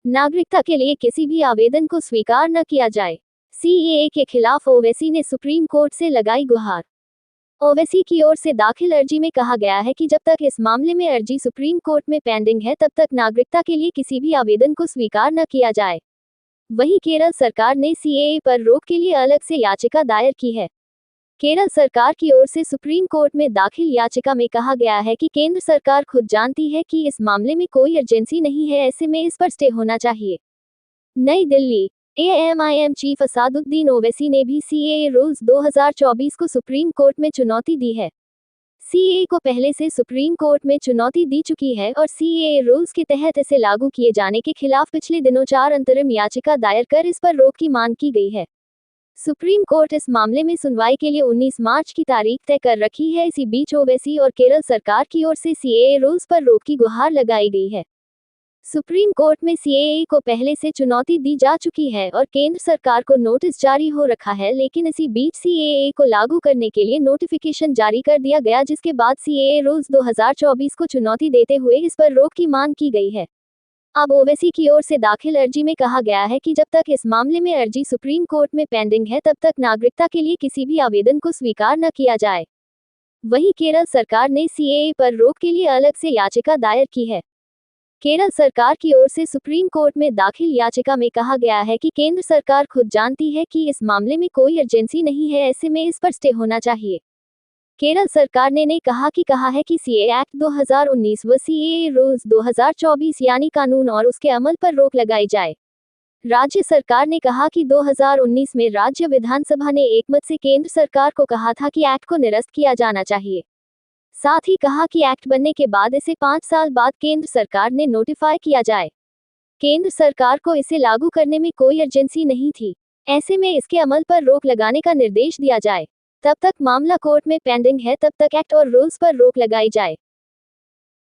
नागरिकता के लिए किसी भी आवेदन को स्वीकार न किया जाए। सीएए के खिलाफ ओवैसी ने सुप्रीम कोर्ट से लगाई गुहार। ओवैसी की ओर से दाखिल अर्जी में कहा गया है कि जब तक इस मामले में अर्जी सुप्रीम कोर्ट में पेंडिंग है तब तक नागरिकता के लिए किसी भी आवेदन को स्वीकार न किया जाए। वहीं केरल सरकार ने सीएए पर रोक के लिए अलग से याचिका दायर की है। केरल सरकार की ओर से सुप्रीम कोर्ट में दाखिल याचिका में कहा गया है कि केंद्र सरकार खुद जानती है कि इस मामले में कोई अर्जेंसी नहीं है, ऐसे में इस पर स्टे होना चाहिए। नई दिल्ली, एएमआईएम चीफ असादुद्दीन ओवैसी ने भी सीएए रूल्स 2024 को सुप्रीम कोर्ट में चुनौती दी है। सीएए को पहले से सुप्रीम कोर्ट में चुनौती दी चुकी है और सीएए रूल्स के तहत इसे लागू किए जाने के खिलाफ पिछले दिनों 4 अंतरिम याचिका दायर कर इस पर रोक की मांग की गई है। सुप्रीम कोर्ट इस मामले में सुनवाई के लिए 19 मार्च की तारीख तय कर रखी है। इसी बीच ओवैसी और केरल सरकार की ओर से सीएए रूल्स पर रोक की गुहार लगाई गई है। सुप्रीम कोर्ट में सीएए को पहले से चुनौती दी जा चुकी है और केंद्र सरकार को नोटिस जारी हो रखा है, लेकिन इसी बीच सीएए को लागू करने के लिए नोटिफिकेशन जारी कर दिया गया, जिसके बाद सीएए रूल्स 2024 को चुनौती देते हुए इस पर रोक की मांग की गई है। अब ओवैसी की ओर से दाखिल अर्जी में कहा गया है कि जब तक इस मामले में अर्जी सुप्रीम कोर्ट में पेंडिंग है तब तक नागरिकता के लिए किसी भी आवेदन को स्वीकार न किया जाए। वहीं केरल सरकार ने सीएए पर रोक के लिए अलग से याचिका दायर की है। केरल सरकार की ओर से सुप्रीम कोर्ट में दाखिल याचिका में कहा गया है कि केंद्र सरकार खुद जानती है कि इस मामले में कोई अर्जेंसी नहीं है, ऐसे में इस पर स्टे होना चाहिए। केरल सरकार ने कहा है कि सीएए एक्ट 2019 व सीएए रूल्स 2024 यानी कानून और उसके अमल पर रोक लगाई जाए। राज्य सरकार ने कहा कि 2019 में राज्य विधानसभा ने एकमत से केंद्र सरकार को कहा था कि एक्ट को निरस्त किया जाना चाहिए। साथ ही कहा कि एक्ट बनने के बाद इसे 5 साल बाद केंद्र सरकार ने नोटिफाई किया जाए। केंद्र सरकार को इसे लागू करने में कोई अर्जेंसी नहीं थी, ऐसे में इसके अमल पर रोक लगाने का निर्देश दिया जाए। तब तक मामला कोर्ट में पेंडिंग है, तब तक एक्ट और रूल्स पर रोक लगाई जाए।